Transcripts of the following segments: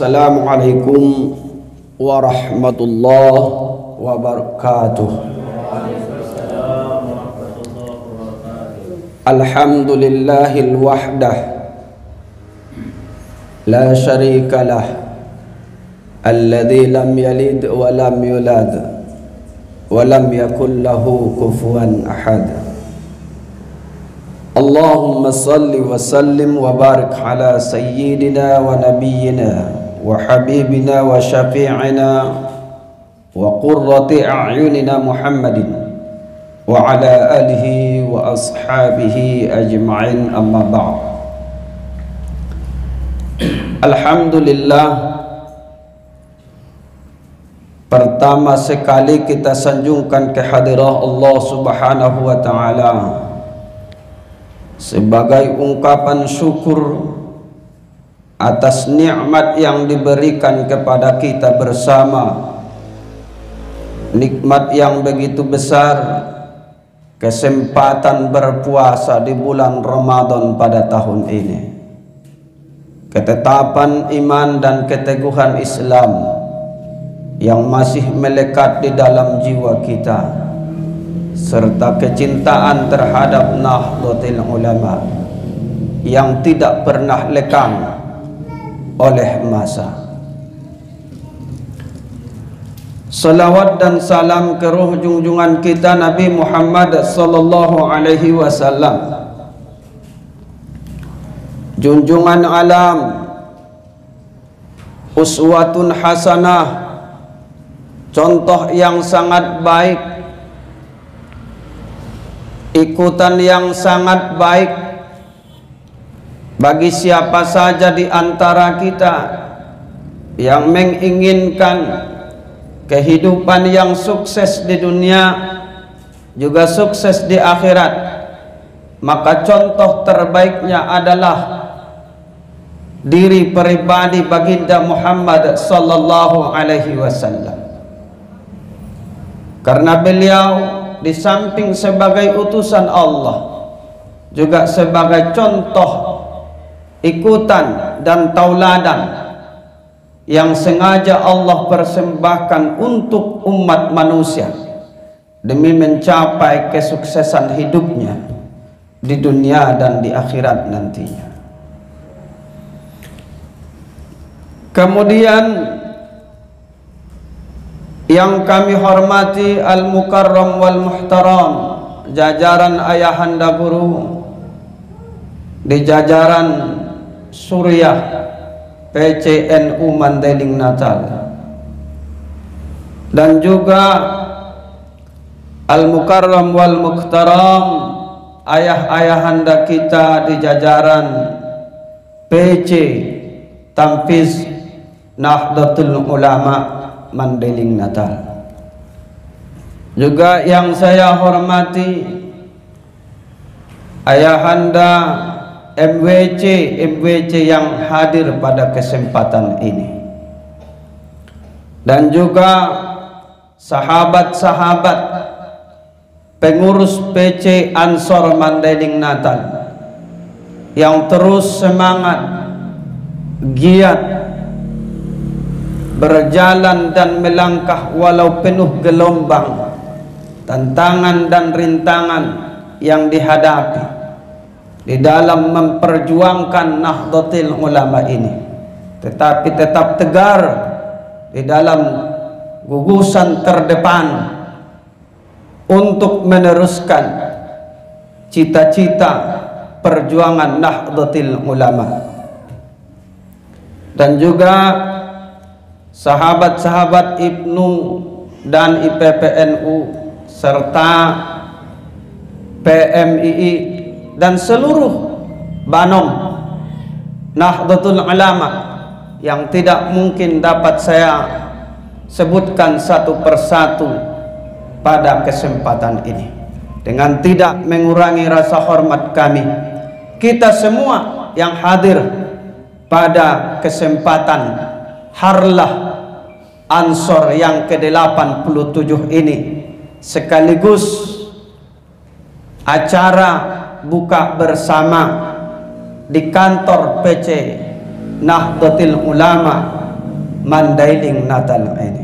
Assalamualaikum warahmatullahi wabarakatuh. Alhamdulillahil wahdah la syarikalah alladzi lam yalid wa lam yulad wa lam yakul lahu kufuwan ahad. Allahumma salli wa sallim wa barik ala sayyidina wa nabiyyina wa habibina wa syafi'ina wa qurrati a'yunina Muhammadin wa ala alihi wa ashabihi ajma'in, amma ba'd. Alhamdulillah, pertama sekali kita sanjungkan kehadiran Allah Subhanahu wa ta'ala sebagai ungkapan syukur atas nikmat yang diberikan kepada kita bersama, nikmat yang begitu besar, kesempatan berpuasa di bulan Ramadan pada tahun ini, ketetapan iman dan keteguhan Islam yang masih melekat di dalam jiwa kita, serta kecintaan terhadap Nahdlatul Ulama yang tidak pernah lekang oleh masa. Salawat dan salam ke ruh junjungan kita Nabi Muhammad sallallahu alaihi wasallam, junjungan alam, uswatun hasanah, contoh yang sangat baik, ikutan yang sangat baik bagi siapa saja di antara kita yang menginginkan kehidupan yang sukses di dunia juga sukses di akhirat. Maka contoh terbaiknya adalah diri pribadi baginda Muhammad sallallahu alaihi wasallam, karena beliau di samping sebagai utusan Allah juga sebagai contoh ikutan dan tauladan yang sengaja Allah persembahkan untuk umat manusia demi mencapai kesuksesan hidupnya di dunia dan di akhirat nantinya. Kemudian yang kami hormati al-mukarram wal muhtaram, jajaran ayahanda guru di jajaran Suriah PCNU Mandailing Natal, dan juga al-mukarram wal muhtaram ayah-ayahanda kita di jajaran PC Tamfiz Nahdlatul Ulama Mandailing Natal. Juga yang saya hormati ayahanda MWC yang hadir pada kesempatan ini, dan juga sahabat-sahabat pengurus PC Ansor Mandailing Natal yang terus semangat, giat berjalan dan melangkah walau penuh gelombang, tantangan dan rintangan yang dihadapi di dalam memperjuangkan Nahdlatul Ulama ini, tetapi tetap tegar di dalam gugusan terdepan untuk meneruskan cita-cita perjuangan Nahdlatul Ulama. Dan juga sahabat-sahabat IPNU dan IPPNU serta PMII dan seluruh Banom Nahdlatul Ulama yang tidak mungkin dapat saya sebutkan satu persatu pada kesempatan ini, dengan tidak mengurangi rasa hormat kami, kita semua yang hadir pada kesempatan Harlah Ansor yang ke-87 ini, sekaligus acara buka bersama di kantor PC Nahdlatul Ulama Mandailing Natal ini.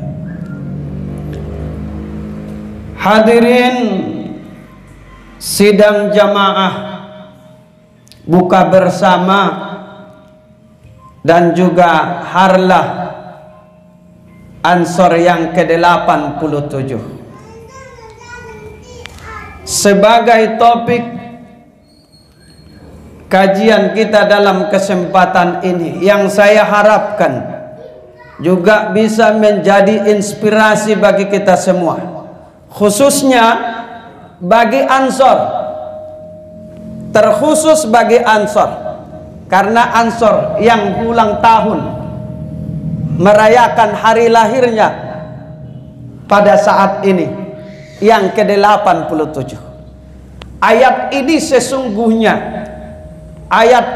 Hadirin sidang jamaah buka bersama dan juga harlah Ansor yang ke-87 sebagai topik kajian kita dalam kesempatan ini, yang saya harapkan juga bisa menjadi inspirasi bagi kita semua, khususnya bagi Ansor, terkhusus bagi Ansor, karena Ansor yang ulang tahun merayakan hari lahirnya pada saat ini yang ke-87. Ayat ini sesungguhnya ayat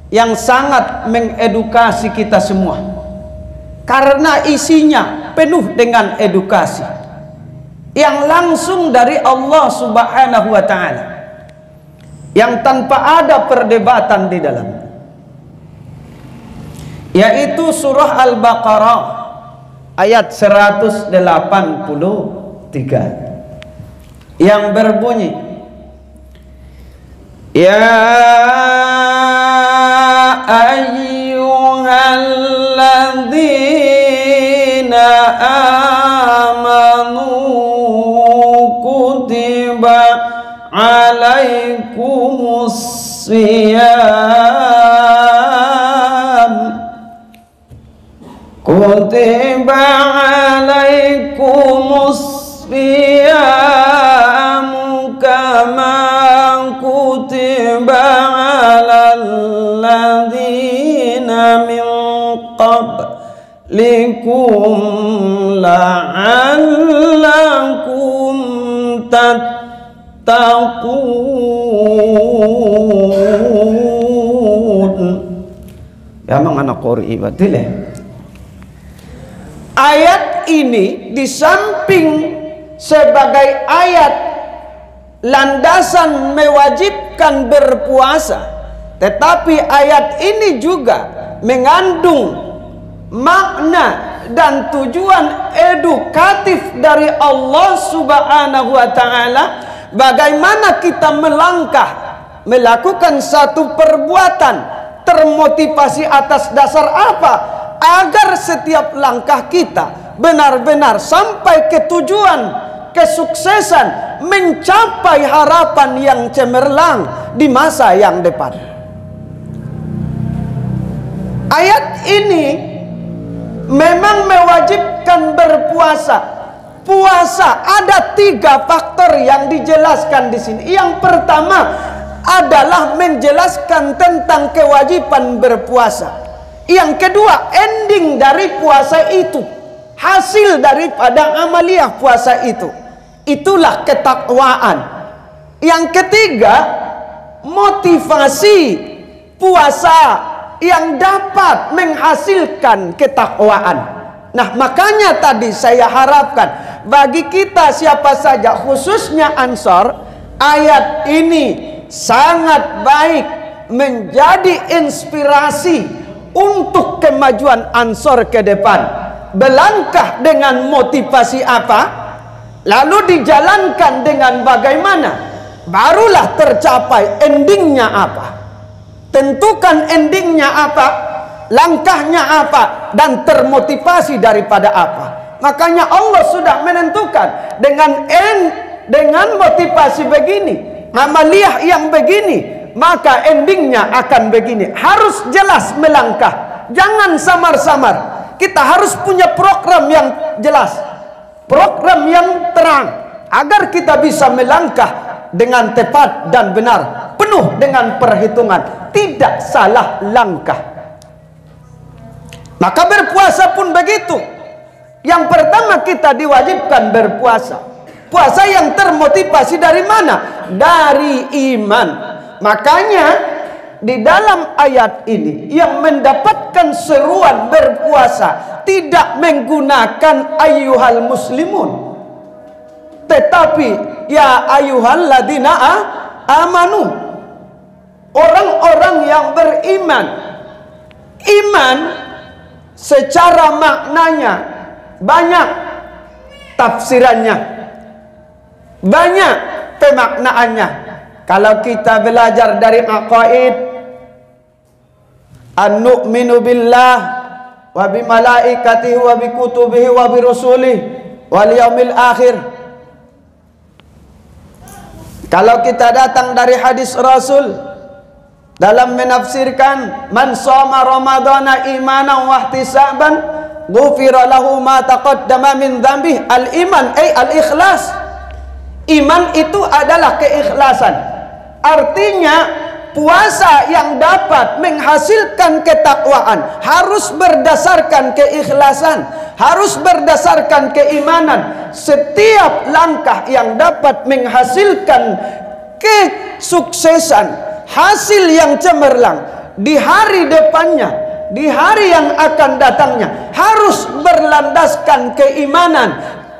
yang sangat mengedukasi kita semua, karena isinya penuh dengan edukasi yang langsung dari Allah Subhanahu wa ta'ala, yang tanpa ada perdebatan di dalam, yaitu surah Al-Baqarah ayat 183 yang berbunyi, ya ayyuhalladzina amanu kutiba alaikumus siyam kutiba alaikumus siyam kama kutiba alal ladzina min qablikum la'allakum tattaqun. Ya mang anak qori batil ya. Ayat ini di samping sebagai ayat landasan mewajibkan berpuasa, tetapi ayat ini juga mengandung makna dan tujuan edukatif dari Allah Subhanahu wa ta'ala, bagaimana kita melangkah melakukan satu perbuatan termotivasi atas dasar apa, agar setiap langkah kita benar-benar sampai ke tujuan kesuksesan, mencapai harapan yang cemerlang di masa yang depan. Ayat ini memang mewajibkan berpuasa. Puasa ada 3 faktor yang dijelaskan di sini. Yang pertama adalah menjelaskan tentang kewajiban berpuasa. Yang kedua, ending dari puasa itu, hasil daripada amaliyah puasa itu, itulah ketakwaan. Yang ketiga, motivasi puasa yang dapat menghasilkan ketakwaan. Nah, makanya tadi saya harapkan bagi kita siapa saja, khususnya Ansor, ayat ini sangat baik menjadi inspirasi untuk kemajuan Ansor ke depan. Berlangkah dengan motivasi apa, lalu dijalankan dengan bagaimana, barulah tercapai endingnya apa. Tentukan endingnya apa, langkahnya apa, dan termotivasi daripada apa. Makanya Allah sudah menentukan dengan motivasi begini, amaliyah yang begini, maka endingnya akan begini. Harus jelas melangkah, jangan samar-samar. Kita harus punya program yang jelas, program yang terang, agar kita bisa melangkah dengan tepat dan benar, penuh dengan perhitungan, tidak salah langkah. Maka berpuasa pun begitu. Yang pertama kita diwajibkan berpuasa. Puasa yang termotivasi dari mana? Dari iman. Makanya di dalam ayat ini yang mendapatkan seruan berpuasa tidak menggunakan ayyuhal muslimun, tetapi ya ayyuhal ladina amanu, orang-orang yang beriman. Iman secara maknanya banyak tafsirannya, banyak pemaknaannya. Kalau kita belajar dari aqaid, an-nu'minu billah wa bi malaikatihi wa bi kutubihi wa bi rusulihi wal yaumil akhir. Kalau kita datang dari hadis Rasul dalam menafsirkan man shoma ramadhana imanan wa ihtisaban ghufira lahu ma taqaddama min dzambi, al-iman ay al-ikhlas. Iman itu adalah keikhlasan. Artinya puasa yang dapat menghasilkan ketakwaan harus berdasarkan keikhlasan, harus berdasarkan keimanan. Setiap langkah yang dapat menghasilkan kesuksesan, hasil yang cemerlang di hari depannya, di hari yang akan datangnya, harus berlandaskan keimanan,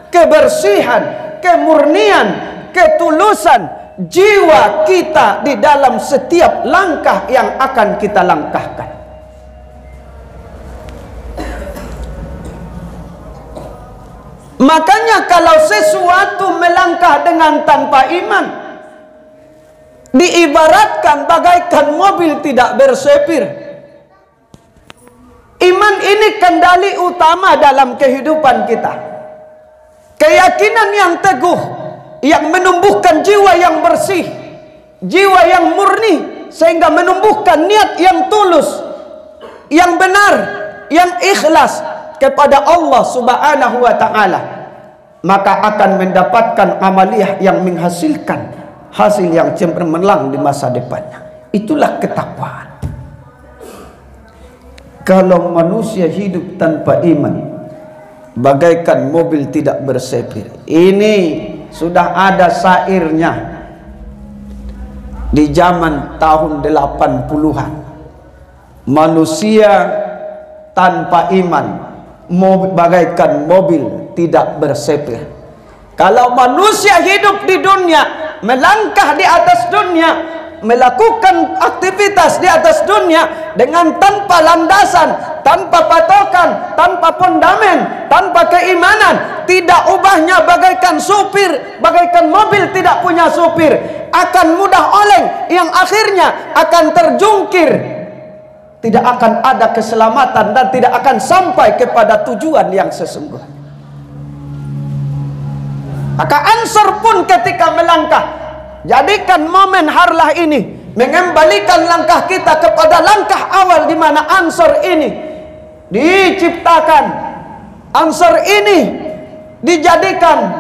kebersihan, kemurnian, ketulusan jiwa kita di dalam setiap langkah yang akan kita langkahkan. Makanya kalau sesuatu melangkah dengan tanpa iman, diibaratkan bagaikan mobil tidak bersepir. Iman ini kendali utama dalam kehidupan kita. Keyakinan yang teguh, yang menumbuhkan jiwa yang bersih, jiwa yang murni, sehingga menumbuhkan niat yang tulus, yang benar, yang ikhlas kepada Allah Subhanahu wa ta'ala, maka akan mendapatkan amaliyah yang menghasilkan hasil yang cemerlang di masa depannya. Itulah ketakwaan. Kalau manusia hidup tanpa iman, bagaikan mobil tidak bersepir. Ini sudah ada syairnya di zaman tahun 80-an. Manusia tanpa iman bagaikan mobil tidak bersepir. Kalau manusia hidup di dunia, melangkah di atas dunia, melakukan aktivitas di atas dunia dengan tanpa landasan, tanpa patokan, tanpa fondamen, tanpa keimanan, tidak ubahnya bagaikan supir, bagaikan mobil tidak punya supir, akan mudah oleng, yang akhirnya akan terjungkir, tidak akan ada keselamatan dan tidak akan sampai kepada tujuan yang sesungguhnya. Maka Ansor pun ketika melangkah, jadikan momen harlah ini mengembalikan langkah kita kepada langkah awal di mana Ansor ini diciptakan. Ansor ini dijadikan,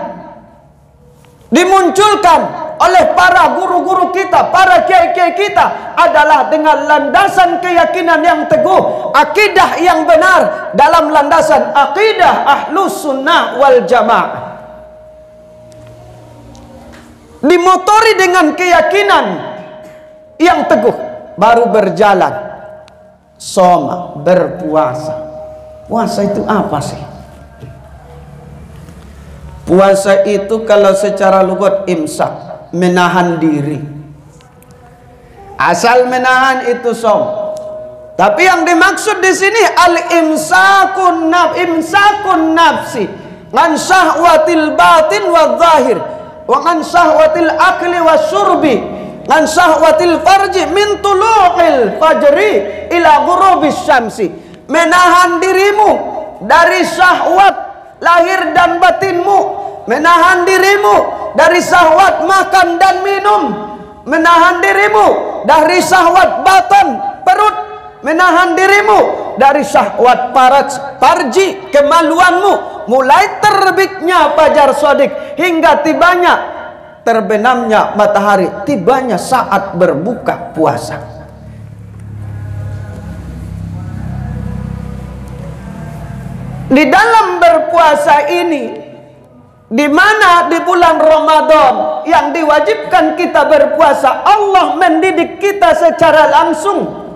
dimunculkan oleh para guru-guru kita, para kiai-kiai kita adalah dengan landasan keyakinan yang teguh, akidah yang benar dalam landasan akidah Ahlus Sunnah wal Jamaah. Dimotori dengan keyakinan yang teguh, baru berjalan. Soma, berpuasa. Puasa itu apa sih? Puasa itu kalau secara lugat imsak, menahan diri. Asal menahan itu som. Tapi yang dimaksud di sini al-imsakun nafsi an syahwatil batin wa zahir wa an syahwatil akli wa syurbi an syahwatil farji min tulu'il fajri ila ghurubis syamsi. Menahan dirimu dari syahwat lahir dan batinmu, menahan dirimu dari syahwat makan dan minum, menahan dirimu dari syahwat batin perut, menahan dirimu dari syahwat farji kemaluanmu, mulai terbitnya fajar shadiq hingga tibanya terbenamnya matahari, tibanya saat berbuka puasa. Di dalam berpuasa ini, di mana di bulan Ramadan yang diwajibkan kita berpuasa, Allah mendidik kita secara langsung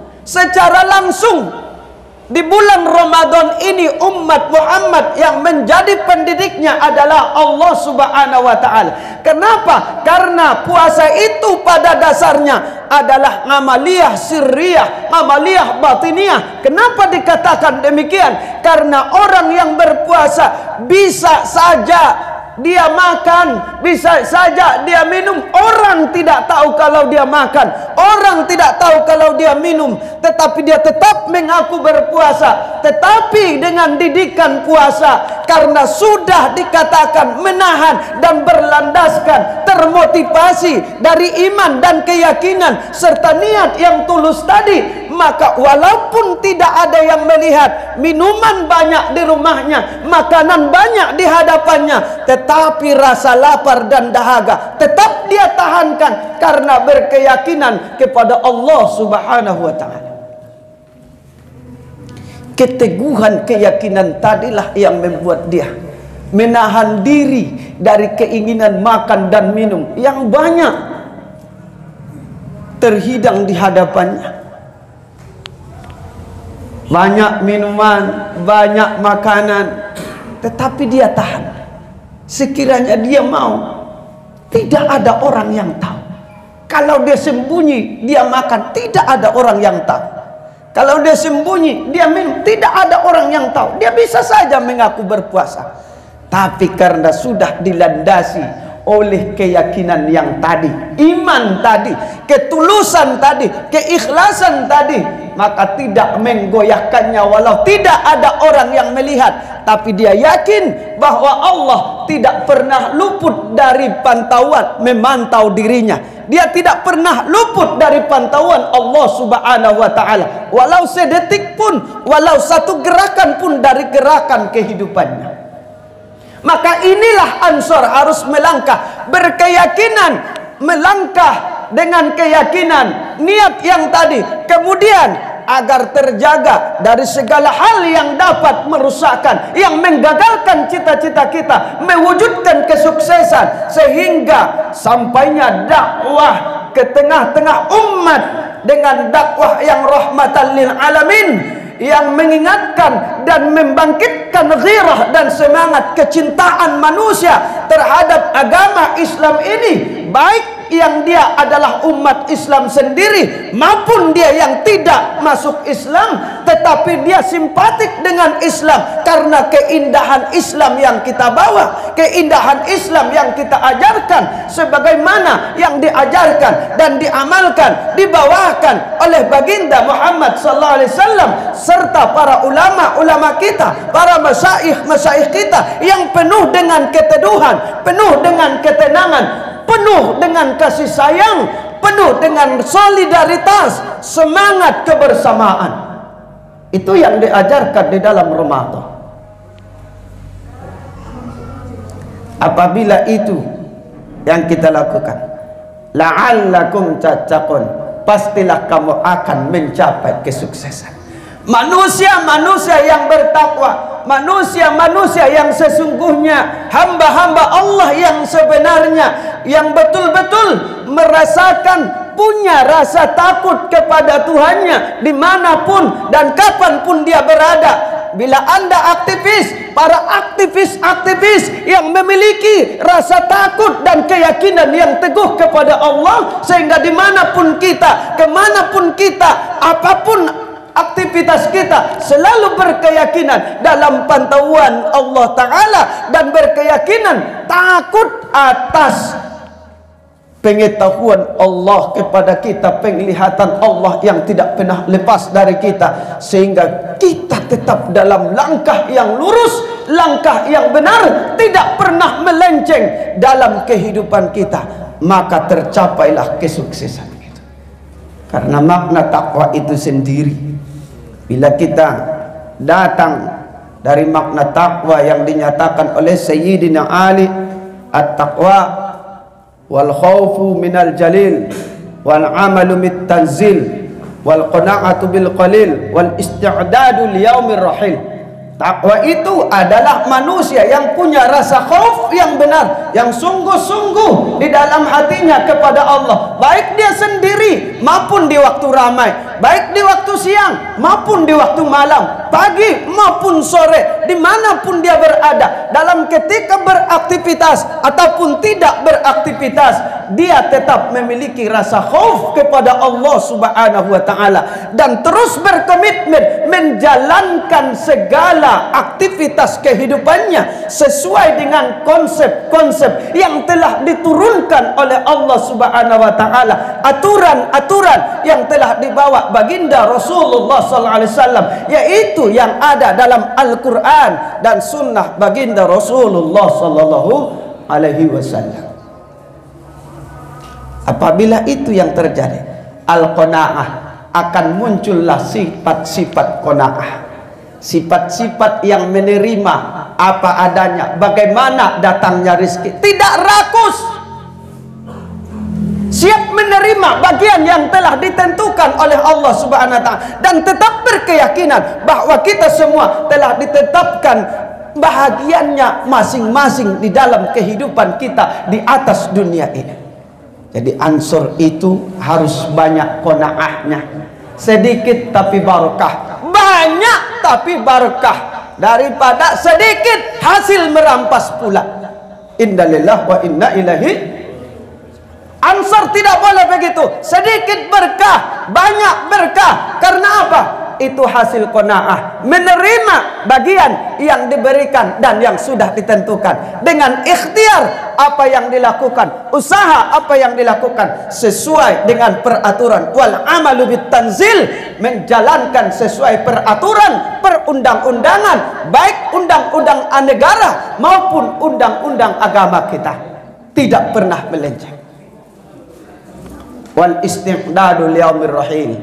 Di bulan Ramadan ini umat Muhammad yang menjadi pendidiknya adalah Allah Subhanahu wa taala. Kenapa? Karena puasa itu pada dasarnya adalah amaliyah sirriyah, amaliyah batiniyah. Kenapa dikatakan demikian? Karena orang yang berpuasa bisa saja dia makan, bisa saja dia minum. Orang tidak tahu kalau dia makan, orang tidak tahu kalau dia minum, tetapi dia tetap mengaku berpuasa. Tetapi dengan didikan puasa, karena sudah dikatakan menahan dan berlandaskan, termotivasi dari iman dan keyakinan serta niat yang tulus tadi, maka walaupun tidak ada yang melihat, minuman banyak di rumahnya, makanan banyak di hadapannya, tetapi rasa lapar dan dahaga tetap dia tahankan karena berkeyakinan kepada Allah Subhanahu wa taala. Keteguhan keyakinan tadilah yang membuat dia menahan diri dari keinginan makan dan minum yang banyak terhidang di hadapannya. Banyak minuman, banyak makanan, tetapi dia tahan. Sekiranya dia mau, tidak ada orang yang tahu. Kalau dia sembunyi, dia makan, tidak ada orang yang tahu. Kalau dia sembunyi, dia minum, tidak ada orang yang tahu. Dia bisa saja mengaku berpuasa. Tapi karena sudah dilandasi oleh keyakinan yang tadi, iman tadi, ketulusan tadi, keikhlasan tadi, maka tidak menggoyahkannya walau tidak ada orang yang melihat. Tapi dia yakin bahwa Allah tidak pernah luput dari pantauan, memantau dirinya. Dia tidak pernah luput dari pantauan Allah Subhanahu wa taala, walau sedetik pun, walau satu gerakan pun dari gerakan kehidupannya. Maka inilah Ansor harus melangkah berkeyakinan, melangkah dengan keyakinan niat yang tadi, kemudian agar terjaga dari segala hal yang dapat merusakkan, yang menggagalkan cita-cita kita, mewujudkan kesuksesan, sehingga sampainya dakwah ke tengah-tengah umat dengan dakwah yang rahmatan lil alamin, yang mengingatkan dan membangkitkan ghirah dan semangat kecintaan manusia terhadap agama Islam ini, baik yang dia adalah umat Islam sendiri maupun dia yang tidak masuk Islam, tetapi dia simpatik dengan Islam karena keindahan Islam yang kita bawa, keindahan Islam yang kita ajarkan, sebagaimana yang diajarkan dan diamalkan, dibawakan oleh baginda Muhammad sallallahu alaihi wasallam serta para ulama-ulama kita, para masyaikh kita yang penuh dengan keteduhan, penuh dengan ketenangan, penuh dengan kasih sayang, penuh dengan solidaritas, semangat kebersamaan. Itu yang diajarkan di dalam Ramadan. Apabila itu yang kita lakukan, la'allakum tattaqun, pastilah kamu akan mencapai kesuksesan. Manusia-manusia yang bertakwa, manusia-manusia yang sesungguhnya hamba-hamba Allah yang sebenarnya, yang betul-betul merasakan, punya rasa takut kepada Tuhannya dimanapun dan kapanpun dia berada. Bila Anda aktivis, para aktivis yang memiliki rasa takut dan keyakinan yang teguh kepada Allah, sehingga dimanapun kita, kemanapun kita, apapun aktivitas kita, selalu berkeyakinan dalam pantauan Allah Ta'ala dan berkeyakinan takut atas pengetahuan Allah kepada kita, penglihatan Allah yang tidak pernah lepas dari kita, sehingga kita tetap dalam langkah yang lurus, langkah yang benar, tidak pernah melenceng dalam kehidupan kita, maka tercapailah kesuksesan kita. Karena makna takwa itu sendiri, bila kita datang dari makna takwa yang dinyatakan oleh Sayyidina Ali, at-taqwa wal khawfu minal jalil wal amalu mit tanzil wal qana'atu bil qalil wal isti'dadu li yaumir rahil. Takwa itu adalah manusia yang punya rasa khauf yang benar, yang sungguh-sungguh di dalam hatinya kepada Allah, baik dia sendiri maupun di waktu ramai, baik di waktu siang maupun di waktu malam, pagi maupun sore, dimanapun dia berada, dalam ketika beraktivitas ataupun tidak beraktivitas, dia tetap memiliki rasa khauf kepada Allah Subhanahu wa ta'ala, dan terus berkomitmen menjalankan segala aktivitas kehidupannya sesuai dengan konsep-konsep yang telah diturunkan oleh Allah Subhanahu wa ta'ala, aturan-aturan yang telah dibawa baginda Rasulullah sallallahu alaihi wasallam, yaitu yang ada dalam Al-Qur'an dan sunnah baginda Rasulullah sallallahu alaihi wasallam. Apabila itu yang terjadi, al-qanaah, akan muncullah sifat-sifat qanaah, sifat-sifat yang menerima apa adanya, bagaimana datangnya rezeki, tidak rakus, siap menerima bagian yang telah ditentukan oleh Allah Subhanahu wa ta'ala, dan tetap berkeyakinan bahwa kita semua telah ditetapkan bahagiannya masing-masing di dalam kehidupan kita di atas dunia ini. Jadi ansur itu harus banyak qanaahnya, sedikit tapi barakah, banyak tapi barakah, daripada sedikit hasil merampas pula. Inna lillahi wa inna ilaihi. Ansur tidak boleh begitu, sedikit berkah, banyak berkah. Karena apa? Itu hasil qanaah, menerima bagian yang diberikan dan yang sudah ditentukan, dengan ikhtiar apa yang dilakukan, usaha apa yang dilakukan sesuai dengan peraturan, wal amalu bit tanzil, menjalankan sesuai peraturan perundang-undangan, baik undang-undang negara maupun undang-undang agama kita, tidak pernah melenceng. Wal istiqdadu liyaumir rahil,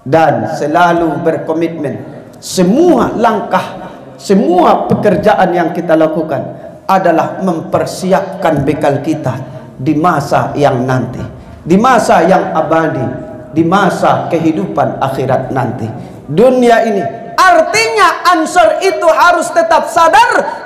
dan selalu berkomitmen semua langkah, semua pekerjaan yang kita lakukan adalah mempersiapkan bekal kita di masa yang nanti, di masa yang abadi, di masa kehidupan akhirat nanti. Dunia ini, artinya ansur itu harus tetap sadar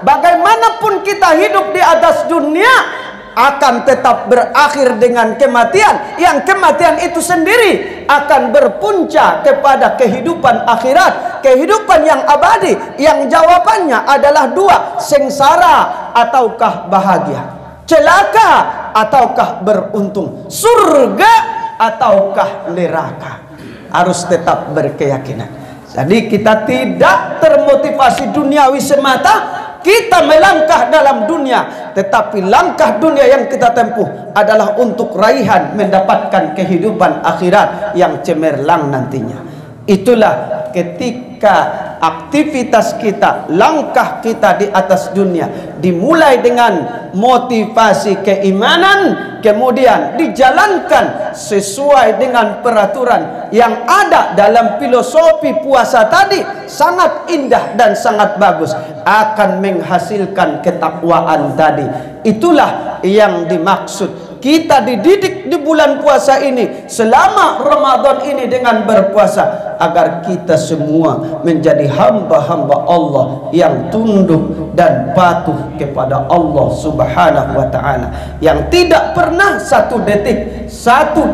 bagaimanapun kita hidup di atas dunia akan tetap berakhir dengan kematian, yang kematian itu sendiri akan berpuncak kepada kehidupan akhirat, kehidupan yang abadi, yang jawabannya adalah dua: sengsara ataukah bahagia, celaka ataukah beruntung, surga ataukah neraka. Harus tetap berkeyakinan. Jadi kita tidak termotivasi duniawi semata kita melangkah dalam dunia, tetapi langkah dunia yang kita tempuh adalah untuk raihan mendapatkan kehidupan akhirat yang cemerlang nantinya. Itulah ketika aktivitas kita, langkah kita di atas dunia dimulai dengan motivasi keimanan, kemudian dijalankan sesuai dengan peraturan yang ada dalam filosofi puasa tadi, sangat indah dan sangat bagus, akan menghasilkan ketakwaan tadi. Itulah yang dimaksud. Kita dididik di bulan puasa ini, selama Ramadan ini, dengan berpuasa, agar kita semua menjadi hamba-hamba Allah yang tunduk dan patuh kepada Allah Subhanahu wa ta'ala, yang tidak pernah satu detik, satu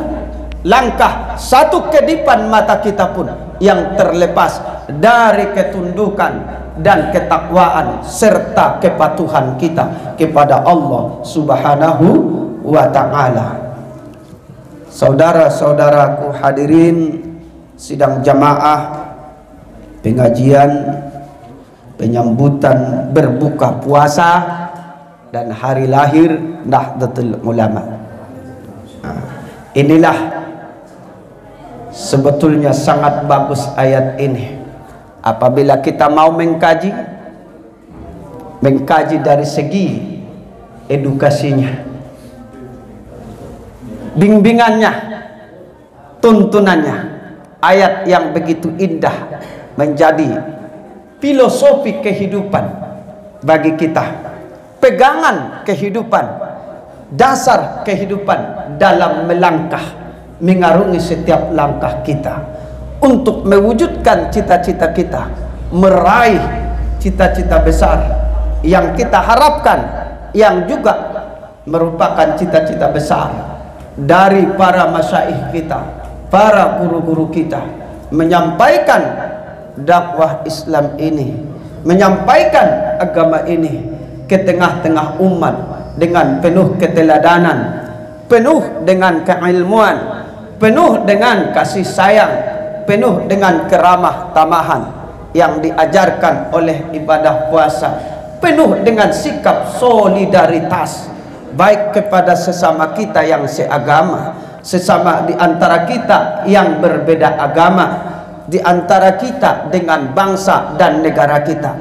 langkah, satu kedipan mata kita pun yang terlepas dari ketundukan dan ketakwaan serta kepatuhan kita kepada Allah Subhanahu wa ta'ala. Saudara-saudaraku hadirin sidang jamaah, pengajian penyambutan berbuka puasa dan hari lahir Nahdlatul Ulama. Inilah sebetulnya sangat bagus ayat ini. Apabila kita mau mengkaji dari segi edukasinya, bimbingannya, tuntunannya, ayat yang begitu indah menjadi filosofi kehidupan bagi kita, pegangan kehidupan, dasar kehidupan dalam melangkah, mengarungi setiap langkah kita untuk mewujudkan cita-cita kita, meraih cita-cita besar yang kita harapkan, yang juga merupakan cita-cita besar dari para masyaikh kita, para guru-guru kita, menyampaikan dakwah Islam ini, menyampaikan agama ini ke tengah-tengah umat dengan penuh keteladanan, penuh dengan keilmuan, penuh dengan kasih sayang, penuh dengan keramah tamahan yang diajarkan oleh ibadah puasa, penuh dengan sikap solidaritas baik kepada sesama kita yang seagama, sesama di antara kita yang berbeda agama, di antara kita dengan bangsa dan negara kita.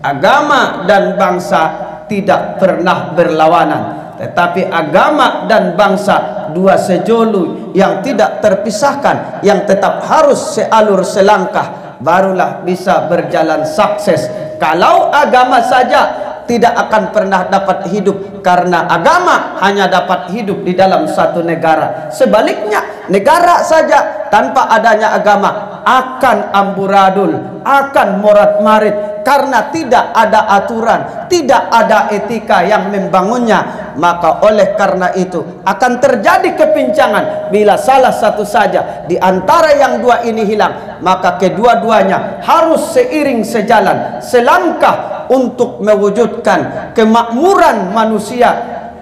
Agama dan bangsa tidak pernah berlawanan, tetapi agama dan bangsa dua sejoli yang tidak terpisahkan, yang tetap harus sealur selangkah, barulah bisa berjalan sukses. Kalau agama saja tidak akan pernah dapat hidup, karena agama hanya dapat hidup di dalam satu negara. Sebaliknya, negara saja tanpa adanya agama akan amburadul, akan morat-marit, karena tidak ada aturan, tidak ada etika yang membangunnya. Maka oleh karena itu akan terjadi kepincangan. Bila salah satu saja di antara yang dua ini hilang, maka kedua-duanya harus seiring sejalan, selangkah untuk mewujudkan kemakmuran manusia,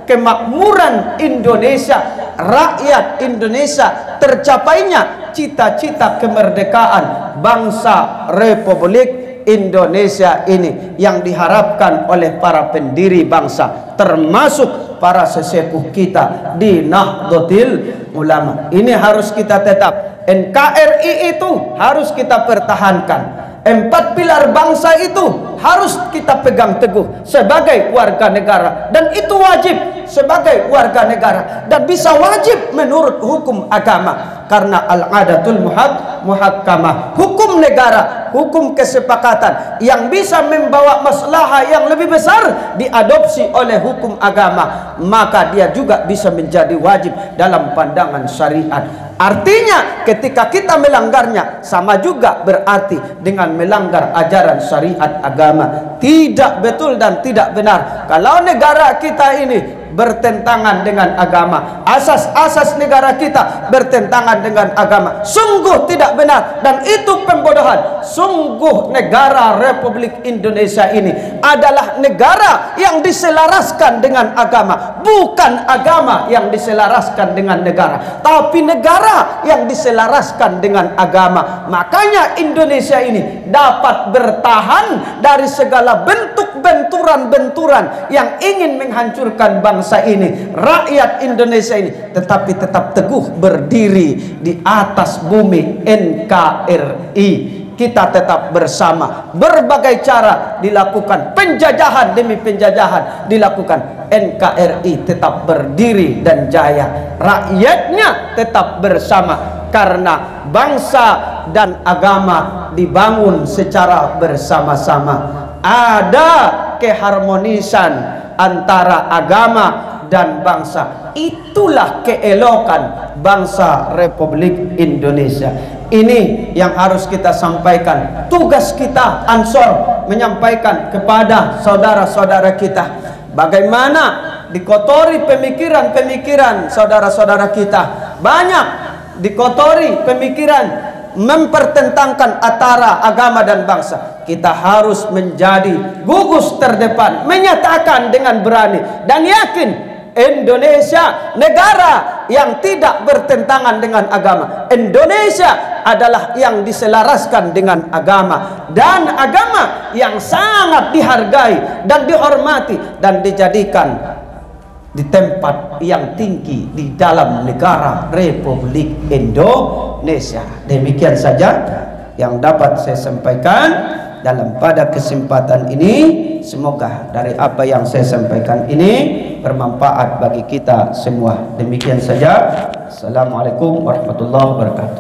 kemakmuran Indonesia, rakyat Indonesia, tercapainya cita-cita kemerdekaan bangsa Republik Indonesia ini yang diharapkan oleh para pendiri bangsa, termasuk para sesepuh kita di Nahdlatul Ulama. Ini harus kita tetap. NKRI itu harus kita pertahankan. 4 pilar bangsa itu harus kita pegang teguh sebagai warga negara, dan itu wajib sebagai warga negara, dan bisa wajib menurut hukum agama, karena al-adatul muhakkamah, hukum negara, hukum kesepakatan yang bisa membawa maslahah yang lebih besar diadopsi oleh hukum agama, maka dia juga bisa menjadi wajib dalam pandangan syariat. Artinya ketika kita melanggarnya sama juga berarti dengan melanggar ajaran syariat agama. Tidak betul dan tidak benar kalau negara kita ini bertentangan dengan agama, asas-asas negara kita bertentangan dengan agama. Sungguh tidak benar, dan itu pembodohan. Sungguh negara Republik Indonesia ini adalah negara yang diselaraskan dengan agama, bukan agama yang diselaraskan dengan negara, tapi negara yang diselaraskan dengan agama. Makanya Indonesia ini dapat bertahan dari segala bentuk benturan-benturan yang ingin menghancurkan bangsa ini, rakyat Indonesia ini, tetapi tetap teguh berdiri di atas bumi NKRI. Kita tetap bersama. Berbagai cara dilakukan, penjajahan demi penjajahan dilakukan, NKRI tetap berdiri dan jaya. Rakyatnya tetap bersama, karena bangsa dan agama dibangun secara bersama-sama. Ada keharmonisan antara agama dan bangsa. Itulah keelokan bangsa Republik Indonesia. Ini yang harus kita sampaikan. Tugas kita Ansor menyampaikan kepada saudara-saudara kita, bagaimana dikotori pemikiran-pemikiran saudara-saudara kita. Banyak dikotori pemikiran mempertentangkan antara agama dan bangsa. Kita harus menjadi gugus terdepan, menyatakan dengan berani dan yakin, Indonesia negara yang tidak bertentangan dengan agama. Indonesia adalah yang diselaraskan dengan agama, dan agama yang sangat dihargai dan dihormati dan dijadikan di tempat yang tinggi di dalam negara Republik Indonesia. Demikian saja yang dapat saya sampaikan dalam pada kesempatan ini. Semoga dari apa yang saya sampaikan ini bermanfaat bagi kita semua. Demikian saja. Assalamualaikum warahmatullahi wabarakatuh.